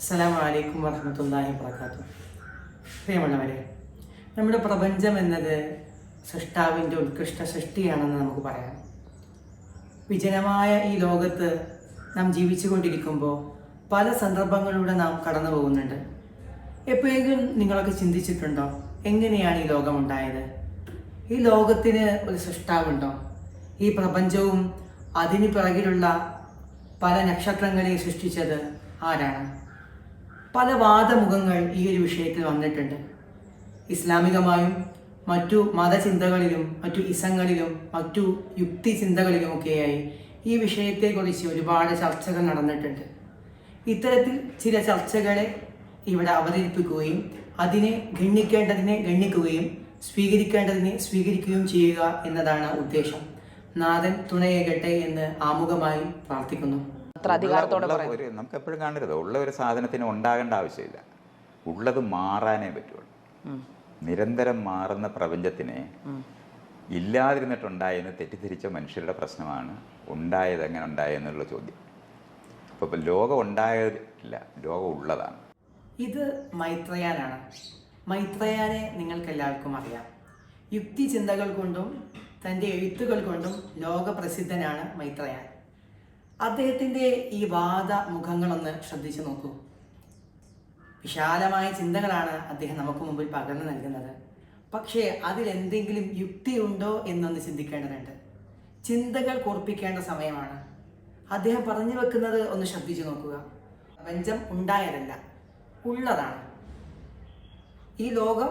അസ്സലാമു അലൈക്കും വറഹ്മത്തുള്ളാഹി വബറകാതുഹു. പ്രിയമുള്ളവരെ, നമ്മുടെ പ്രപഞ്ചം എന്നത് സൃഷ്ടാവിൻ്റെ ഉത്കൃഷ്ട സൃഷ്ടിയാണെന്ന് നമുക്ക് പറയാം. വിജനമായ ഈ ലോകത്ത് നാം ജീവിച്ചു കൊണ്ടിരിക്കുമ്പോൾ പല സന്ദർഭങ്ങളിലൂടെ നാം കടന്നു പോകുന്നുണ്ട്. എപ്പോഴെങ്കിലും നിങ്ങളൊക്കെ ചിന്തിച്ചിട്ടുണ്ടോ, എങ്ങനെയാണ് ഈ ലോകമുണ്ടായത്? ഈ ലോകത്തിന് ഒരു സൃഷ്ടാവുണ്ടോ? ഈ പ്രപഞ്ചവും അതിന് പിറകിലുള്ള പല നക്ഷത്രങ്ങളെയും സൃഷ്ടിച്ചത് ആരാണ്? പല വാദമുഖങ്ങൾ ഈ ഒരു വിഷയത്തിൽ വന്നിട്ടുണ്ട്. ഇസ്ലാമികമായും മറ്റു മതചിന്തകളിലും മറ്റു ഇസങ്ങളിലും മറ്റു യുക്തി ചിന്തകളിലുമൊക്കെയായി ഈ വിഷയത്തെക്കുറിച്ച് ഒരുപാട് ചർച്ചകൾ നടന്നിട്ടുണ്ട്. ഇത്തരത്തിൽ ചില ചർച്ചകളെ ഇവിടെ അവതരിപ്പിക്കുകയും അതിനെ ഗണ്ണിക്കേണ്ടതിനെ ഗണ്ണിക്കുകയും സ്വീകരിക്കേണ്ടതിനെ സ്വീകരിക്കുകയും ചെയ്യുക എന്നതാണ് ഉദ്ദേശം. നാഥൻ തുണയേകട്ടെ എന്ന് ആമുഖമായി പ്രാർത്ഥിക്കുന്നു. നമുക്ക് എപ്പോഴും കാണരുത്, ഉള്ള ഒരു സാധനത്തിന് ഉണ്ടാകേണ്ട ആവശ്യമില്ല, ഉള്ളത് മാറാനേ പറ്റുള്ളൂ. നിരന്തരം മാറുന്ന പ്രപഞ്ചത്തിനെ ഇല്ലാതിരുന്നിട്ടുണ്ടായെന്ന് തെറ്റിദ്ധരിച്ച മനുഷ്യരുടെ പ്രശ്നമാണ് ഉണ്ടായത് എങ്ങനെ ഉണ്ടായെന്നുള്ള ചോദ്യം. അപ്പോൾ ലോകം ഉണ്ടായതില്ല, ലോകം ഉള്ളതാണ്. ഇത് മൈത്രേയാനാണ്. മൈത്രേയാനെ നിങ്ങൾക്കെല്ലാവർക്കും അറിയാം. യുക്തി ചിന്തകൾ കൊണ്ടും തൻ്റെ എഴുത്തുകൾ കൊണ്ടും ലോകപ്രസിദ്ധനാണ് മൈത്രേയാൻ. അദ്ദേഹത്തിൻ്റെ ഈ വാദമുഖങ്ങളൊന്ന് ശ്രദ്ധിച്ചു നോക്കൂ. വിശാലമായ ചിന്തകളാണ് അദ്ദേഹം നമുക്ക് മുമ്പിൽ പകർന്നു നൽകുന്നത്. പക്ഷേ അതിലെന്തെങ്കിലും യുക്തിയുണ്ടോ എന്നൊന്ന് ചിന്തിക്കേണ്ടതുണ്ട്. ചിന്തകൾ കുറിപ്പിക്കേണ്ട സമയമാണ്. അദ്ദേഹം പറഞ്ഞു വെക്കുന്നത് ഒന്ന് ശ്രദ്ധിച്ചു നോക്കുക. പ്രപഞ്ചം ഉണ്ടായതല്ല, ഉള്ളതാണ്. ഈ ലോകം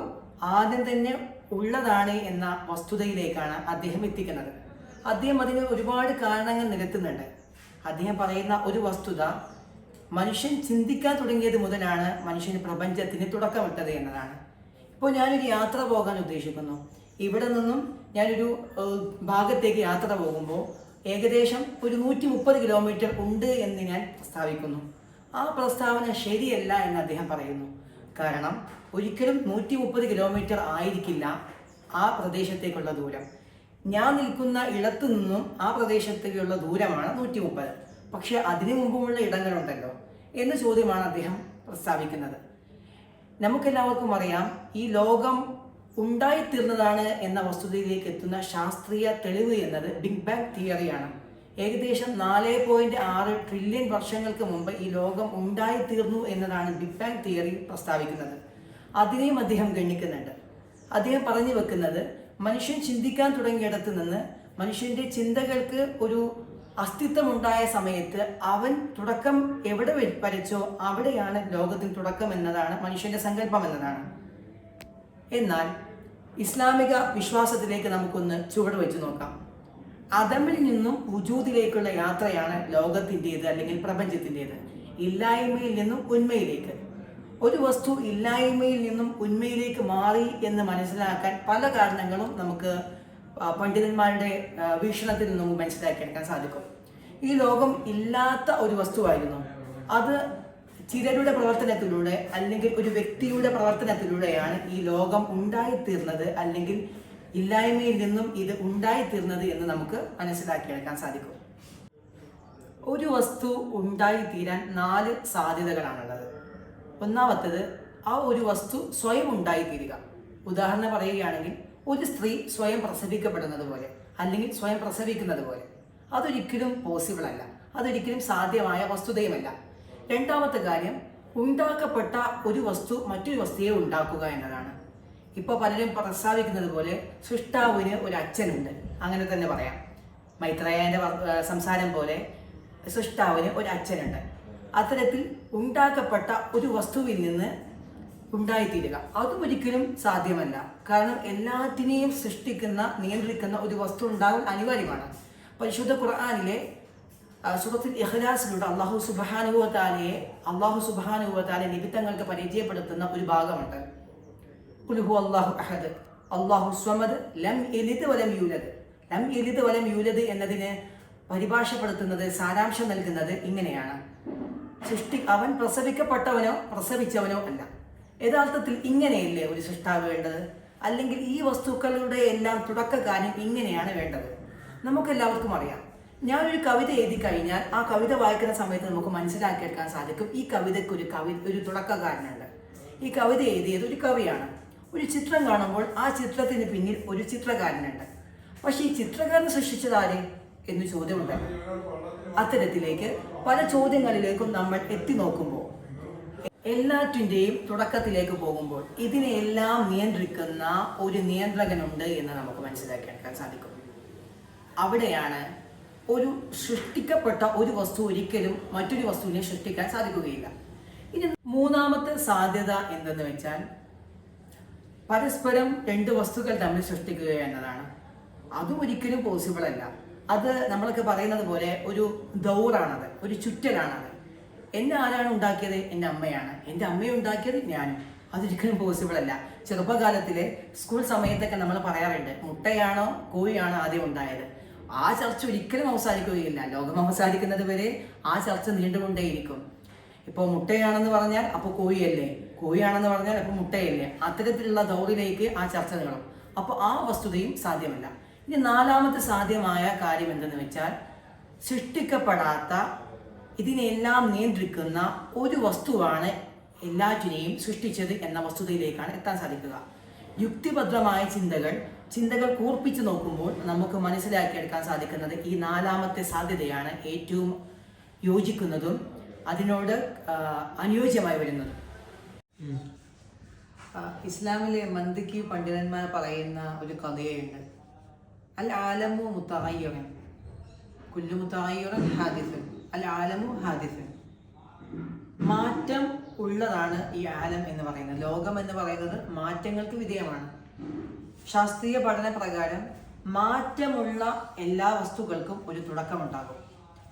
ആദ്യം തന്നെ ഉള്ളതാണ് എന്ന വസ്തുതയിലേക്കാണ് അദ്ദേഹം എത്തിക്കുന്നത്. അദ്ദേഹം അതിന് ഒരുപാട് കാരണങ്ങൾ നിരത്തുന്നുണ്ട്. അദ്ദേഹം പറയുന്ന ഒരു വസ്തുത, മനുഷ്യൻ ചിന്തിക്കാൻ തുടങ്ങിയത് മുതലാണ് മനുഷ്യന് പ്രപഞ്ചത്തിന് തുടക്കമിട്ടത് എന്നതാണ്. ഇപ്പോൾ ഞാനൊരു യാത്ര പോകാൻ ഉദ്ദേശിക്കുന്നു. ഇവിടെ നിന്നും ഞാനൊരു ഭാഗത്തേക്ക് യാത്ര പോകുമ്പോൾ ഏകദേശം ഒരു 130 കിലോമീറ്റർ ഉണ്ട് എന്ന് ഞാൻ പ്രസ്താവിക്കുന്നു. ആ പ്രസ്താവന ശരിയല്ല എന്ന് അദ്ദേഹം പറയുന്നു. കാരണം ഒരിക്കലും 130 കിലോമീറ്റർ ആയിരിക്കില്ല ആ പ്രദേശത്തേക്കുള്ള ദൂരം. ഞാൻ നിൽക്കുന്ന ഇടത്തു നിന്നും ആ പ്രദേശത്തേക്കുള്ള ദൂരമാണ് 130. പക്ഷെ അതിനു മുമ്പുമുള്ള ഇടങ്ങളുണ്ടല്ലോ എന്ന ചോദ്യമാണ് അദ്ദേഹം പ്രസ്താവിക്കുന്നത്. നമുക്കെല്ലാവർക്കും അറിയാം, ഈ ലോകം ഉണ്ടായിത്തീർന്നതാണ് എന്ന വസ്തുതയിലേക്ക് എത്തുന്ന ശാസ്ത്രീയ തെളിവ് എന്നത് ബിഗ് ബാങ് തിയറിയാണ്. ഏകദേശം 4.6 ട്രില്യൺ വർഷങ്ങൾക്ക് മുമ്പ് ഈ ലോകം ഉണ്ടായിത്തീർന്നു എന്നതാണ് ബിഗ് ബാങ് തിയറി പ്രസ്താവിക്കുന്നത്. അതിനെയും അദ്ദേഹം ഗണ്ണിക്കുന്നുണ്ട്. അദ്ദേഹം പറഞ്ഞു വെക്കുന്നത്, മനുഷ്യൻ ചിന്തിക്കാൻ തുടങ്ങിയിടത്ത് നിന്ന് മനുഷ്യൻ്റെ ചിന്തകൾക്ക് ഒരു അസ്തിത്വമുണ്ടായ സമയത്ത് അവൻ തുടക്കം എവിടെ വരച്ചോ അവിടെയാണ് ലോകത്തിന് തുടക്കം എന്നതാണ് മനുഷ്യൻ്റെ സങ്കല്പം എന്നതാണ്. എന്നാൽ ഇസ്ലാമിക വിശ്വാസത്തിലേക്ക് നമുക്കൊന്ന് ചുവട് വെച്ച് നോക്കാം. അദമിൽ നിന്നും വുജൂദിലേക്കുള്ള യാത്രയാണ് ലോകത്തിൻ്റേത് അല്ലെങ്കിൽ പ്രപഞ്ചത്തിൻ്റേത്. ഇല്ലായ്മയിൽ നിന്നും ഉന്മയിലേക്ക്. ഒരു വസ്തു ഇല്ലായ്മയിൽ നിന്നും ഉന്മയിലേക്ക് മാറി എന്ന് മനസ്സിലാക്കാൻ പല കാരണങ്ങളും നമുക്ക് പണ്ഡിതന്മാരുടെ വീക്ഷണത്തിൽ നിന്നും മനസ്സിലാക്കിയെടുക്കാൻ സാധിക്കും. ഈ ലോകം ഇല്ലാത്ത ഒരു വസ്തുവായിരുന്നു. അത് ചിലരുടെ പ്രവർത്തനത്തിലൂടെ അല്ലെങ്കിൽ ഒരു വ്യക്തിയുടെ പ്രവർത്തനത്തിലൂടെയാണ് ഈ ലോകം ഉണ്ടായിത്തീർന്നത്, അല്ലെങ്കിൽ ഇല്ലായ്മയിൽ നിന്നും ഇത് ഉണ്ടായിത്തീർന്നത് എന്ന് നമുക്ക് മനസ്സിലാക്കിയെടുക്കാൻ സാധിക്കും. ഒരു വസ്തു ഉണ്ടായിത്തീരാൻ 4 സാധ്യതകളാണുള്ളത്. ഒന്നാമത്തേത്, ആ ഒരു വസ്തു സ്വയം ഉണ്ടായിത്തീരുക. ഉദാഹരണം പറയുകയാണെങ്കിൽ, ഒരു സ്ത്രീ സ്വയം പ്രസവിക്കപ്പെടുന്നത് പോലെ അല്ലെങ്കിൽ സ്വയം പ്രസവിക്കുന്നത് പോലെ. അതൊരിക്കലും പോസിബിൾ അല്ല, അതൊരിക്കലും സാധ്യമായ വസ്തുതയുമല്ല. രണ്ടാമത്തെ കാര്യം, ഉണ്ടാക്കപ്പെട്ട ഒരു വസ്തു മറ്റൊരു വസ്തുയെ ഉണ്ടാക്കുക എന്നതാണ്. ഇപ്പോൾ പലരും പ്രസ്താവിക്കുന്നത് പോലെ സൃഷ്ടാവിന് ഒരു അച്ഛനുണ്ട്, അങ്ങനെ തന്നെ പറയാം. മൈത്രേയൻ്റെ സംസാരം പോലെ സൃഷ്ടാവിന് ഒരു അച്ഛനുണ്ട്. അത്തരത്തിൽ ഉണ്ടാക്കപ്പെട്ട ഒരു വസ്തുവിൽ നിന്ന് ഉണ്ടായിത്തീരുക അതും ഒരിക്കലും സാധ്യമല്ല. കാരണം എല്ലാറ്റിനെയും സൃഷ്ടിക്കുന്ന നിയന്ത്രിക്കുന്ന ഒരു വസ്തു ഉണ്ടാകാൻ അനിവാര്യമാണ്. പരിശുദ്ധ ഖുർആനിലെ സൂറത്തുൽ ഇഖ്ലാസിലൂടെ അല്ലാഹു സുബ്ഹാനഹു വ തആല നിബിത്തങ്ങൾക്ക് പരിചയപ്പെടുത്തുന്ന ഒരു ഭാഗമുണ്ട്. ഖുൽ ഹുവല്ലാഹു അഹദ് അല്ലാഹു സ്വമദ് ലം യലിദ് വലം യൂലദ്. ലം യലിദ് വലം യൂലദ് എന്നതിന് പരിഭാഷപ്പെടുത്തുന്നത്, സാരാംശം നൽകുന്നത് ഇങ്ങനെയാണ്: അവൻ പ്രസവിക്കപ്പെട്ടവനോ പ്രസവിച്ചവനോ അല്ല. യഥാർത്ഥത്തിൽ ഇങ്ങനെയല്ലേ ഒരു സൃഷ്ടാവ് വേണ്ടത്? അല്ലെങ്കിൽ ഈ വസ്തുക്കളുടെ എല്ലാം തുടക്കകാര്യം ഇങ്ങനെയാണ് വേണ്ടത്. നമുക്കെല്ലാവർക്കും അറിയാം, ഞാനൊരു കവിത എഴുതി കഴിഞ്ഞാൽ ആ കവിത വായിക്കുന്ന സമയത്ത് നമുക്ക് മനസ്സിലാക്കിയെടുക്കാൻ സാധിക്കും ഈ കവിതയ്ക്ക് ഒരു തുടക്കക്കാരനുണ്ട്. ഈ കവിത എഴുതിയത് ഒരു കവിയാണ്. ഒരു ചിത്രം കാണുമ്പോൾ ആ ചിത്രത്തിന് പിന്നിൽ ഒരു ചിത്രകാരനുണ്ട്. പക്ഷെ ഈ ചിത്രകാരൻ സൃഷ്ടിച്ചതാരെ എന്ന് ചോദ്യമുണ്ട്. അത്തരത്തിലേക്ക് പല ചോദ്യങ്ങളിലേക്കും നമ്മൾ എത്തി നോക്കുമ്പോൾ എല്ലാറ്റിൻ്റെയും തുടക്കത്തിലേക്ക് പോകുമ്പോൾ ഇതിനെല്ലാം നിയന്ത്രിക്കുന്ന ഒരു നിയന്ത്രകനുണ്ട് എന്ന് നമുക്ക് മനസ്സിലാക്കിയെടുക്കാൻ സാധിക്കും. അവിടെയാണ് ഒരു സൃഷ്ടിക്കപ്പെട്ട ഒരു വസ്തു ഒരിക്കലും മറ്റൊരു വസ്തുവിനെ സൃഷ്ടിക്കാൻ സാധിക്കുകയില്ല. ഇനി മൂന്നാമത്തെ സാധ്യത എന്തെന്ന് വെച്ചാൽ പരസ്പരം രണ്ട് വസ്തുക്കൾ തമ്മിൽ സൃഷ്ടിക്കുക എന്നതാണ്. അതും ഒരിക്കലും പോസിബിൾ അല്ല. അത് നമ്മളൊക്കെ പറയുന്നത് പോലെ ഒരു ദൗറാണത്, ഒരു ചുറ്റലാണത്. എന്നെ ആരാണ് ഉണ്ടാക്കിയത്? എൻ്റെ അമ്മയാണ്. എൻ്റെ അമ്മയെ ഉണ്ടാക്കിയത് ഞാനും. അതൊരിക്കലും പോസിബിൾ അല്ല. ചെറുപ്പകാലത്തിലെ സ്കൂൾ സമയത്തൊക്കെ നമ്മൾ പറയാറുണ്ട്, മുട്ടയാണോ കോഴിയാണോ ആദ്യം ഉണ്ടായത്? ആ ചർച്ച ഒരിക്കലും അവസാനിക്കുകയില്ല. ലോകം അവസാനിക്കുന്നത് വരെ ആ ചർച്ച നീണ്ടുകൊണ്ടേയിരിക്കും. ഇപ്പോൾ മുട്ടയാണെന്ന് പറഞ്ഞാൽ അപ്പോൾ കോഴിയല്ലേ, കോഴിയാണെന്ന് പറഞ്ഞാൽ അപ്പോൾ മുട്ടയല്ലേ? അത്തരത്തിലുള്ള ദൗറിലേക്ക് ആ ചർച്ച നീളും. അപ്പോൾ ആ വസ്തുതയും സാധ്യമല്ല. ഇനി നാലാമത്തെ സാധ്യമായ കാര്യം എന്തെന്ന് വെച്ചാൽ സൃഷ്ടിക്കപ്പെടാത്ത ഇതിനെല്ലാം നിയന്ത്രിക്കുന്ന ഒരു വസ്തുവാണ് എല്ലാറ്റിനെയും സൃഷ്ടിച്ചത് എന്ന വസ്തുതയിലേക്കാണ് എത്താൻ സാധിക്കുക. യുക്തിഭദ്രമായ ചിന്തകൾ കൂർപ്പിച്ച് നോക്കുമ്പോൾ നമുക്ക് മനസ്സിലാക്കിയെടുക്കാൻ സാധിക്കുന്നത് ഈ നാലാമത്തെ സാധ്യതയാണ് ഏറ്റവും യോജിക്കുന്നതും അതിനോട് അനുയോജ്യമായി വരുന്നതും. ഇസ്ലാമിലെ മന്ദിക്ക് പണ്ഡിതന്മാർ പറയുന്ന ഒരു കഥയുണ്ട്. അൽ ആലമു മുത്തഗയ്യിറൻ കുല്ലു മുത്തഗയ്യിറൻ ഹാദിസുൻ അൽ ആലമു ഹാദിസുൻ. മാറ്റം ഉള്ളതാണ് ഈ ആലം എന്ന് പറയുന്നത്. ലോകം എന്ന് പറയുന്നത് മാറ്റങ്ങൾക്ക് വിധേയമാണ്. ശാസ്ത്രീയ പഠന പ്രകാരം മാറ്റമുള്ള എല്ലാ വസ്തുക്കൾക്കും ഒരു തുടക്കമുണ്ടാകും.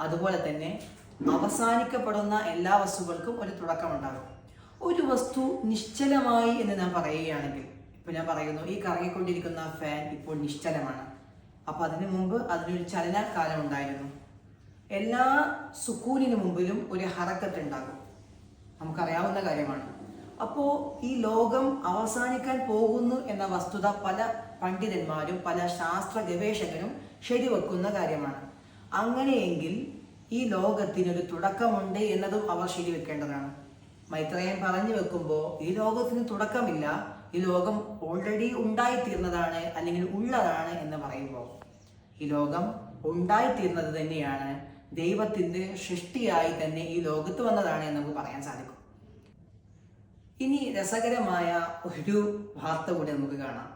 അതുപോലെ തന്നെ അവസാനിക്കപ്പെടുന്ന എല്ലാ വസ്തുക്കൾക്കും ഒരു തുടക്കമുണ്ടാകും. ഒരു വസ്തു നിശ്ചലമായി എന്ന് ഞാൻ പറയുകയാണെങ്കിൽ, ഇപ്പോൾ ഞാൻ പറയുന്നു ഈ കറങ്ങിക്കൊണ്ടിരിക്കുന്ന ഫാൻ ഇപ്പോൾ നിശ്ചലമാണ്. അപ്പോൾ അതിനു മുമ്പ് അതിനൊരു ചലനകാലം ഉണ്ടായിരുന്നു. എല്ലാ സുക്കൂനിന് മുമ്പിലും ഒരു ഹറക്കത്ത് ഉണ്ടാകും, നമുക്കറിയാവുന്ന കാര്യമാണ്. അപ്പോൾ ഈ ലോകം അവസാനിക്കാൻ പോകുന്നു എന്ന വസ്തുത പല പണ്ഡിതന്മാരും പല ശാസ്ത്ര ഗവേഷകരും ശരിവെക്കുന്ന കാര്യമാണ്. അങ്ങനെയെങ്കിൽ ഈ ലോകത്തിനൊരു തുടക്കമുണ്ട് എന്നതും അവർ ശരിവെക്കേണ്ടതാണ്. മൈത്രേയൻ പറഞ്ഞു വെക്കുമ്പോൾ ഈ ലോകത്തിന് തുടക്കമില്ല, ഈ ലോകം ഓൾറെഡി ഉണ്ടായിത്തീർന്നതാണ് അല്ലെങ്കിൽ ഉള്ളതാണ് എന്ന് പറയുമ്പോൾ ഈ ലോകം ഉണ്ടായിത്തീർന്നത് തന്നെയാണ്, ദൈവത്തിൻ്റെ സൃഷ്ടിയായി തന്നെ ഈ ലോകത്ത് വന്നതാണ് എന്ന് നമുക്ക് പറയാൻ സാധിക്കും. ഇനി രസകരമായ ഒരു വാർത്ത കൂടി നമുക്ക് കാണാം.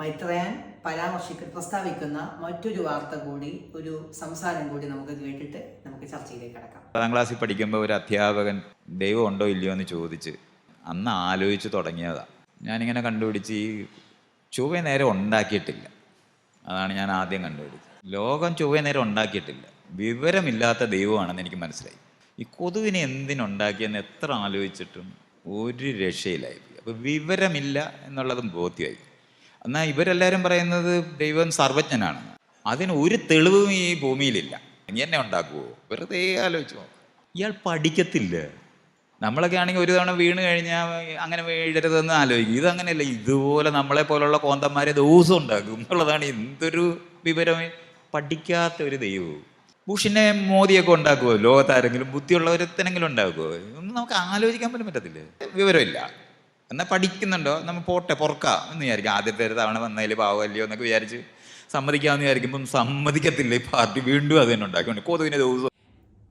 മൈത്രേയൻ പ്രസ്താവിക്കുന്ന മറ്റൊരു വാർത്ത കൂടി, ഒരു സംസാരം കൂടി നമുക്ക് കേട്ടിട്ട് നമുക്ക് ചർച്ചയിലേക്ക് കടക്കാം. 10ാം ക്ലാസ്സിൽ പഠിക്കുമ്പോൾ ഒരു അധ്യാപകൻ ദൈവം ഉണ്ടോ ഇല്ലയോ എന്ന് ചോദിച്ച് അന്ന് ആലോചിച്ച് തുടങ്ങിയതാണ്. ഞാനിങ്ങനെ കണ്ടുപിടിച്ച് ഈ ചൊവ്വ നേരം ഉണ്ടാക്കിയിട്ടില്ല. അതാണ് ഞാൻ ആദ്യം കണ്ടുപിടിച്ചത്. ലോകം ചൊവ്വ നേരം ഉണ്ടാക്കിയിട്ടില്ല, വിവരമില്ലാത്ത ദൈവമാണെന്ന് എനിക്ക് മനസ്സിലായി. ഈ കൊതുവിനെ എന്തിനുണ്ടാക്കിയെന്ന് എത്ര ആലോചിച്ചിട്ടും ഒരു രക്ഷയിലായി. അപ്പോൾ വിവരമില്ല എന്നുള്ളതും ബോധ്യമായി. എന്നാൽ ഇവരെല്ലാവരും പറയുന്നത് ദൈവം സർവജ്ഞനാണ്. അതിന് ഒരു തെളിവും ഈ ഭൂമിയിലില്ല. ഇനി എന്നെ ഉണ്ടാക്കുമോ? വെറുതെ ആലോചിച്ചു നോക്കും. ഇയാൾ പഠിക്കത്തില്ല. നമ്മളൊക്കെ ആണെങ്കിൽ ഒരു തവണ വീണ് കഴിഞ്ഞാൽ അങ്ങനെ വീഴരുതെന്ന് ആലോചിക്കും. ഇതങ്ങനെയല്ല. ഇതുപോലെ നമ്മളെ പോലുള്ള കോന്തന്മാരെ ദിവസം ഉണ്ടാക്കും എന്നുള്ളതാണ്. എന്തൊരു വിവരമേ, പഠിക്കാത്ത ഒരു ദൈവവും. ബുഷിനെ മോദിയൊക്കെ ഉണ്ടാക്കുമോ? ലോകത്താരെങ്കിലും ബുദ്ധിയുള്ളവരെത്തനെങ്കിലും ഉണ്ടാക്കുമോ? ഒന്നും നമുക്ക് ആലോചിക്കാൻ പോലും പറ്റത്തില്ല. വിവരമില്ല. എന്നാൽ പഠിക്കുന്നുണ്ടോ? നമ്മൾ പൊറക്കാം എന്ന് വിചാരിക്കും. ആദ്യത്തെ ഒരു തവണ വന്നതിൽ പാവമല്ലയോ എന്നൊക്കെ വിചാരിച്ച് സമ്മതിക്കാമെന്ന് വിചാരിക്കുമ്പം സമ്മതിക്കത്തില്ല. ഈ പാർട്ടി വീണ്ടും അത് തന്നെ ഉണ്ടാക്കി കൊതുവിനെ ദിവസം.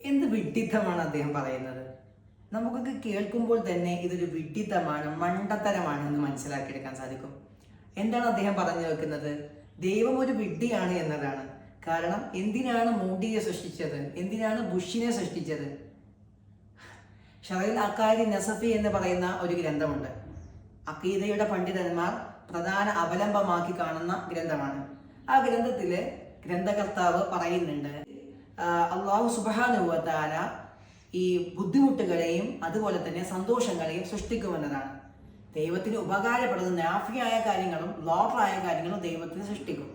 എന്ത് വിഡ്ഢിത്തമാണ് അദ്ദേഹം പറയുന്നത്? നമുക്കൊക്കെ കേൾക്കുമ്പോൾ തന്നെ ഇതൊരു വിഡ്ഢിത്തമാണ്, മണ്ടത്തരമാണ് എന്ന് മനസ്സിലാക്കിയെടുക്കാൻ സാധിക്കും. എന്താണ് അദ്ദേഹം പറഞ്ഞു വെക്കുന്നത്? ദൈവം ഒരു വിഡ്ഢിയാണ് എന്നതാണ്. കാരണം എന്തിനാണ് മോഡിയെ സൃഷ്ടിച്ചത്? എന്തിനാണ് ബുഷിനെ സൃഷ്ടിച്ചത്? ഷറീൽ അക്കാരി നസഫി എന്ന് പറയുന്ന ഒരു ഗ്രന്ഥമുണ്ട്. അഖീദയുടെ പണ്ഡിതന്മാർ പ്രധാന അവലംബമാക്കി കാണുന്ന ഗ്രന്ഥമാണ്. ആ ഗ്രന്ഥത്തിലെ ഗ്രന്ഥകർത്താവ് പറയുന്നുണ്ട്, അല്ലാഹു സുബ്ഹാനഹു വ തആല ഈ ബുദ്ധിമുട്ടുകളെയും അതുപോലെ തന്നെ സന്തോഷങ്ങളെയും സൃഷ്ടിക്കുമെന്നതാണ്. ദൈവത്തിന് ഉപകാരപ്പെടുന്ന നാഫിയായ കാര്യങ്ങളും ലോട്ടറായ കാര്യങ്ങളും ദൈവത്തിന് സൃഷ്ടിക്കും.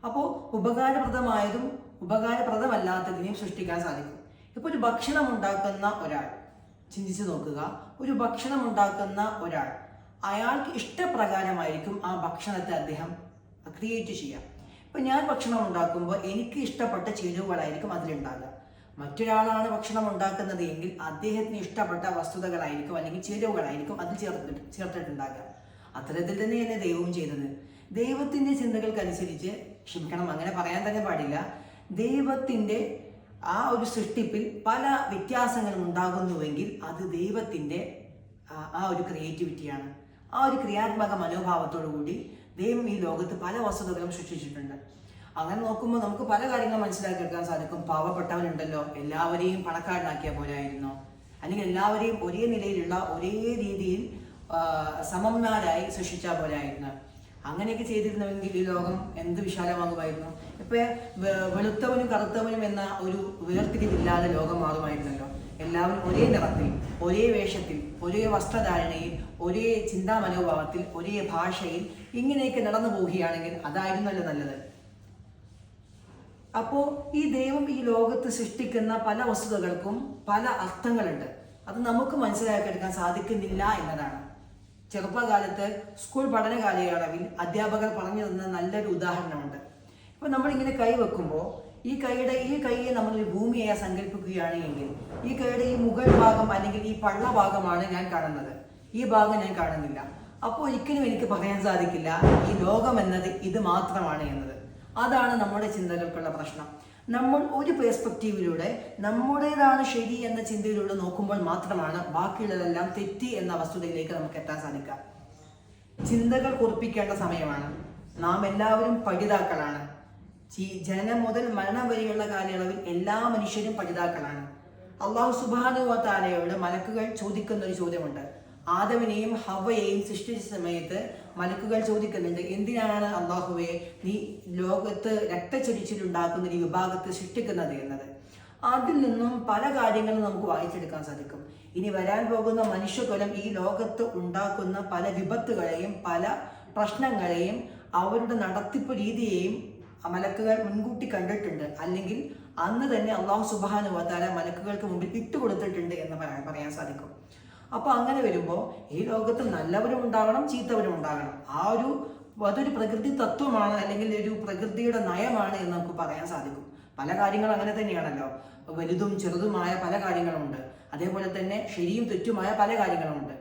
അപ്പോൾ ഉപകാരപ്രദമായതും ഉപകാരപ്രദമല്ലാത്തതിനെയും സൃഷ്ടിക്കാൻ സാധിക്കും. ഇപ്പോൾ ഒരു ഭക്ഷണം ഉണ്ടാക്കുന്ന ഒരാൾ ചിന്തിച്ചു നോക്കുക. ഒരു ഭക്ഷണം ഉണ്ടാക്കുന്ന ഒരാൾ അയാൾക്ക് ഇഷ്ടപ്രകാരമായിരിക്കും ആ ഭക്ഷണത്തെ അദ്ദേഹം ക്രിയേറ്റ് ചെയ്യാം. ഇപ്പം ഞാൻ ഭക്ഷണം ഉണ്ടാക്കുമ്പോൾ എനിക്ക് ഇഷ്ടപ്പെട്ട ചേരുവകളായിരിക്കും അതിലുണ്ടാകുക. മറ്റൊരാളാണ് ഭക്ഷണം ഉണ്ടാക്കുന്നത് എങ്കിൽ അദ്ദേഹത്തിന് ഇഷ്ടപ്പെട്ട വസ്തുതകളായിരിക്കും അല്ലെങ്കിൽ ചേരുവകളായിരിക്കും അതിൽ ചേർത്തിട്ടുണ്ടാകുക. അത്തരത്തിൽ തന്നെയാണ് ദൈവവും ചെയ്തത്. ദൈവത്തിൻ്റെ ചിന്തകൾക്കനുസരിച്ച്, ക്ഷമിക്കണം അങ്ങനെ പറയാൻ തന്നെ പാടില്ല, ദൈവത്തിൻ്റെ ആ ഒരു സൃഷ്ടിപ്പിൽ പല വ്യത്യാസങ്ങളും ഉണ്ടാകുന്നുവെങ്കിൽ അത് ദൈവത്തിൻ്റെ ആ ഒരു ക്രിയേറ്റിവിറ്റിയാണ്. ആ ഒരു ക്രിയാത്മക മനോഭാവത്തോടു കൂടി ദൈവം ഈ ലോകത്ത് പല വസ്തുതകളും സൃഷ്ടിച്ചിട്ടുണ്ട്. അങ്ങനെ നോക്കുമ്പോൾ നമുക്ക് പല കാര്യങ്ങളും മനസ്സിലാക്കിയെടുക്കാൻ സാധിക്കും. പാവപ്പെട്ടവനുണ്ടല്ലോ, എല്ലാവരെയും പണക്കാരനാക്കിയാൽ പോരായിരുന്നോ? അല്ലെങ്കിൽ എല്ലാവരെയും ഒരേ നിലയിലുള്ള ഒരേ രീതിയിൽ സമന്മാരായി സൃഷ്ടിച്ചാൽ പോരായിരുന്നു? അങ്ങനെയൊക്കെ ചെയ്തിരുന്നുവെങ്കിൽ ഈ ലോകം എന്ത് വിശാലമാകുമായിരുന്നു. ഇപ്പൊ വെളുത്തവനും കറുത്തവനും എന്ന ഒരു വേർതിരിവില്ലാതെ ലോകം മാറുമായിരുന്നല്ലോ. എല്ലാവരും ഒരേ നിറത്തിൽ, ഒരേ വേഷത്തിൽ, ഒരേ വസ്ത്രധാരണയിൽ, ഒരേ ചിന്താ മനോഭാവത്തിൽ, ഒരേ ഭാഷയിൽ ഇങ്ങനെയൊക്കെ നടന്നു പോവുകയാണെങ്കിൽ അതായിരുന്നല്ലോ നല്ലത്. അപ്പോൾ ഈ ദൈവം ഈ ലോകത്ത് സൃഷ്ടിക്കുന്ന പല വസ്തുതകൾക്കും പല അർത്ഥങ്ങളുണ്ട്. അത് നമുക്ക് മനസ്സിലാക്കിയെടുക്കാൻ സാധിക്കുന്നില്ല എന്നതാണ്. ചെറുപ്പകാലത്ത് സ്കൂൾ പഠന കാലയളവിൽ അധ്യാപകർ പറഞ്ഞു തന്ന നല്ലൊരു ഉദാഹരണമുണ്ട്. ഇപ്പം നമ്മളിങ്ങനെ കൈ വെക്കുമ്പോൾ ഈ കൈയെ നമ്മളൊരു ഭൂമിയായി സങ്കല്പിക്കുകയാണ് എങ്കിൽ ഈ കൈയുടെ ഈ മുകൾ ഭാഗം അല്ലെങ്കിൽ ഈ പള്ള ഭാഗമാണ് ഞാൻ കാണുന്നത്, ഈ ഭാഗം ഞാൻ കാണുന്നില്ല. അപ്പോൾ ഒരിക്കലും എനിക്ക് പറയാൻ സാധിക്കില്ല ഈ ലോകം എന്നത് ഇത് മാത്രമാണ് എന്നത്. അതാണ് നമ്മുടെ ചിന്തകൾക്കുള്ള പ്രശ്നം. നമ്മൾ ഒരു പേഴ്സ്പെക്റ്റീവിലൂടെ നമ്മുടേതാണ് ശരി എന്ന ചിന്തയിലൂടെ നോക്കുമ്പോൾ മാത്രമാണ് ബാക്കിയുള്ളതെല്ലാം തെറ്റി എന്ന വസ്തുതയിലേക്ക് നമുക്ക് എത്താൻ സാധിക്കുക. ചിന്തകൾ കുറിപ്പിക്കേണ്ട സമയമാണ്. നാം എല്ലാവരും പഠിതാക്കളാണ്. ജനനം മുതൽ മരണം വരെയുള്ള കാലയളവിൽ എല്ലാ മനുഷ്യരും പഠിതാക്കളാണ്. അള്ളാഹു സുബ്ഹാനഹു വ തആലയോട് മലക്കുകൾ ചോദിക്കുന്ന ഒരു ചോദ്യമുണ്ട്. ആദമിനെയും ഹവ്വയെയും സൃഷ്ടിച്ച സമയത്ത് മലക്കുകൾ ചോദിക്കുന്നുണ്ട്, എന്തിനാണ് അള്ളാഹുവെ നീ ലോകത്ത് രക്തച്ചൊരിച്ചിലുണ്ടാക്കുന്ന ഈ വിഭാഗത്തെ സൃഷ്ടിക്കുന്നത് എന്നത്. അതിൽ നിന്നും പല കാര്യങ്ങളും നമുക്ക് വായിച്ചെടുക്കാൻ സാധിക്കും. ഇനി വരാൻ പോകുന്ന മനുഷ്യകുലം ഈ ലോകത്ത് ഉണ്ടാക്കുന്ന പല വിപത്തുകളെയും പല പ്രശ്നങ്ങളെയും അവരുടെ നടത്തിപ്പ് രീതിയെയും മലക്കുകൾ മുൻകൂട്ടി കണ്ടിട്ടുണ്ട്. അല്ലെങ്കിൽ അന്ന് തന്നെ അള്ളാഹു സുബ്ഹാനഹു വ തആല മലക്കുകൾക്ക് മുമ്പിൽ ഇട്ടുകൊടുത്തിട്ടുണ്ട് എന്ന് പറയാൻ സാധിക്കും. അപ്പോൾ അങ്ങനെ വരുമ്പോൾ ഈ ലോകത്ത് നല്ലവരും ഉണ്ടാകണം, ചീത്തവരും ഉണ്ടാകണം. അതൊരു പ്രകൃതി തത്വമാണ്, അല്ലെങ്കിൽ ഒരു പ്രകൃതിയുടെ നയമാണ് എന്ന് നമുക്ക് പറയാൻ സാധിക്കും. പല കാര്യങ്ങളും അങ്ങനെ തന്നെയാണല്ലോ. വലുതും ചെറുതുമായ പല കാര്യങ്ങളുമുണ്ട്. അതേപോലെ തന്നെ ശരിയും തെറ്റുമായ പല കാര്യങ്ങളുമുണ്ട്.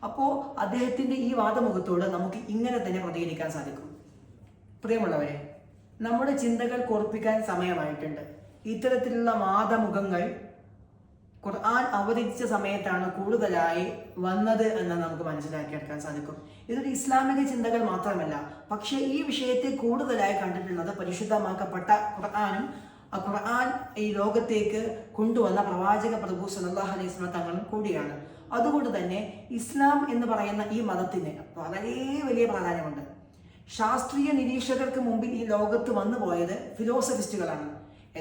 അപ്പോൾ അദ്ദേഹത്തിൻ്റെ ഈ വാദമുഖത്തോട് നമുക്ക് ഇങ്ങനെ തന്നെ പ്രതികരിക്കാൻ സാധിക്കും. പ്രിയമുള്ളവരെ, നമ്മുടെ ചിന്തകൾ കുറിപ്പിക്കാൻ സമയമായിട്ടുണ്ട്. ഇത്തരത്തിലുള്ള വാദമുഖങ്ങൾ ഖുർആൻ അവതരിച്ച സമയത്താണ് കൂടുതലായി വന്നത് എന്ന് നമുക്ക് മനസ്സിലാക്കിയെടുക്കാൻ സാധിക്കും. ഇതൊരു ഇസ്ലാമിക ചിന്തകൾ മാത്രമല്ല, പക്ഷേ ഈ വിഷയത്തെ കൂടുതലായി കണ്ടിട്ടുള്ളത് പരിശുദ്ധമാക്കപ്പെട്ട ഖുർആനും ഖുർആൻ ഈ ലോകത്തേക്ക് കൊണ്ടുവന്ന പ്രവാചക പ്രഭു സല്ലല്ലാഹു അലൈഹി വസല്ലം തങ്ങളും കൂടിയാണ്. അതുകൊണ്ട് തന്നെ ഇസ്ലാം എന്ന് പറയുന്ന ഈ മതത്തിന് വളരെ വലിയ പ്രാധാന്യമുണ്ട്. ശാസ്ത്രീയ നിരീക്ഷകർക്ക് മുമ്പിൽ ഈ ലോകത്ത് വന്നു പോയത് ഫിലോസഫിസ്റ്റുകളാണ്.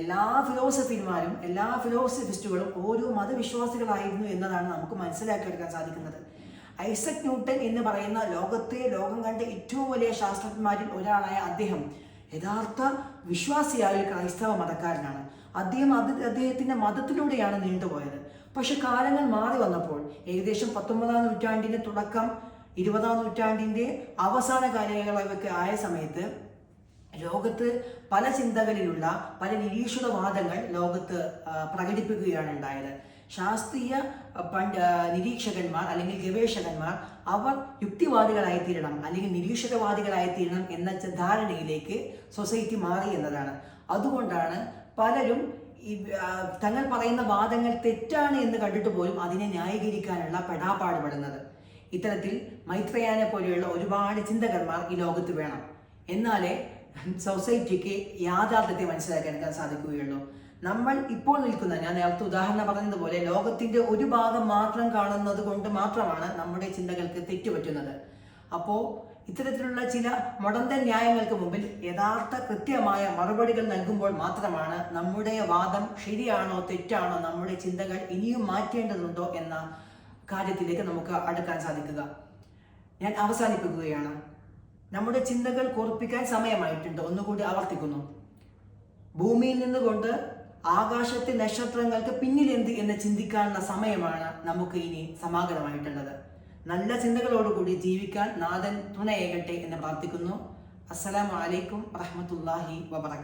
എല്ലാ ഫിലോസഫിസ്റ്റുകളും ഓരോ മതവിശ്വാസികളായിരുന്നു എന്നതാണ് നമുക്ക് മനസ്സിലാക്കിയെടുക്കാൻ സാധിക്കുന്നത്. ഐസക് ന്യൂട്ടൻ എന്ന് പറയുന്ന ലോകം കണ്ട ഏറ്റവും വലിയ ശാസ്ത്രജ്ഞന്മാരിൽ ഒരാളായ അദ്ദേഹം യഥാർത്ഥ വിശ്വാസിയായ ഒരു ക്രൈസ്തവ മതക്കാരനാണ്. അദ്ദേഹത്തിൻ്റെ മതത്തിലൂടെയാണ് നീണ്ടുപോയത്. പക്ഷെ കാലങ്ങൾ മാറി വന്നപ്പോൾ ഏകദേശം 19-ാം നൂറ്റാണ്ടിൻ്റെ തുടക്കം 20-ാം നൂറ്റാണ്ടിൻ്റെ അവസാന കാലയളവൊക്കെ ആയ സമയത്ത് ലോകത്ത് പല ചിന്തകളിലുള്ള പല നിരീക്ഷണവാദങ്ങൾ ലോകത്ത് പ്രകടിപ്പിക്കുകയാണ് ഉണ്ടായത്. ശാസ്ത്രീയ നിരീക്ഷകന്മാർ അല്ലെങ്കിൽ ഗവേഷകന്മാർ അവർ യുക്തിവാദികളായിത്തീരണം അല്ലെങ്കിൽ നിരീക്ഷകവാദികളായിത്തീരണം എന്ന ധാരണയിലേക്ക് സൊസൈറ്റി മാറി എന്നതാണ്. അതുകൊണ്ടാണ് പലരും തങ്ങൾ പറയുന്ന വാദങ്ങൾ തെറ്റാണ് എന്ന് കണ്ടിട്ട് പോലും അതിനെ ന്യായീകരിക്കാനുള്ള പെടാപ്പാടുപെടുന്നത്. ഇത്തരത്തിൽ മൈത്രേയാനെ പോലെയുള്ള ഒരുപാട് ചിന്തകന്മാർ ഈ ലോകത്ത് വേണം. എന്നാലേ സൊസൈറ്റിക്ക് യാഥാർത്ഥ്യത്തെ മനസ്സിലാക്കിയെടുക്കാൻ സാധിക്കുകയുള്ളൂ. നമ്മൾ ഇപ്പോൾ നിൽക്കുന്ന, ഞാൻ നേരത്തെ ഉദാഹരണം പറഞ്ഞതുപോലെ, ലോകത്തിൻ്റെ ഒരു ഭാഗം മാത്രം കാണുന്നത് കൊണ്ട് മാത്രമാണ് നമ്മുടെ ചിന്തകൾക്ക് തെറ്റുപറ്റുന്നത്. അപ്പോൾ ഇത്തരത്തിലുള്ള ചില മുടന്തൻ ന്യായങ്ങൾക്ക് മുമ്പിൽ യഥാർത്ഥ കൃത്യമായ മറുപടികൾ നൽകുമ്പോൾ മാത്രമാണ് നമ്മുടെ വാദം ശരിയാണോ തെറ്റാണോ, നമ്മുടെ ചിന്തകൾ ഇനിയും മാറ്റേണ്ടതുണ്ടോ എന്ന കാര്യത്തിലേക്ക് നമുക്ക് അടുക്കാൻ സാധിക്കുക. ഞാൻ അവസാനിപ്പിക്കുകയാണ്. നമ്മുടെ ചിന്തകൾ കുറിപ്പിക്കാൻ സമയമായിട്ടുണ്ട്. ഒന്നുകൂടി ആവർത്തിക്കുന്നു. ഭൂമിയിൽ നിന്നുകൊണ്ട് ആകാശത്തെ നക്ഷത്രങ്ങൾക്ക് പിന്നിലെന്ത് എന്ന് ചിന്തിക്കാനുള്ള സമയമാണ് നമുക്ക് ഇനി സമാഗതമായിട്ടുള്ളത്. നല്ല ചിന്തകളോടുകൂടി ജീവിക്കാൻ നാഥൻ തുണയേകട്ടെ എന്ന് പ്രാർത്ഥിക്കുന്നു. അസ്സലാമു അലൈക്കും വറഹ്മത്തുള്ളാഹി വബറകാതുഹു.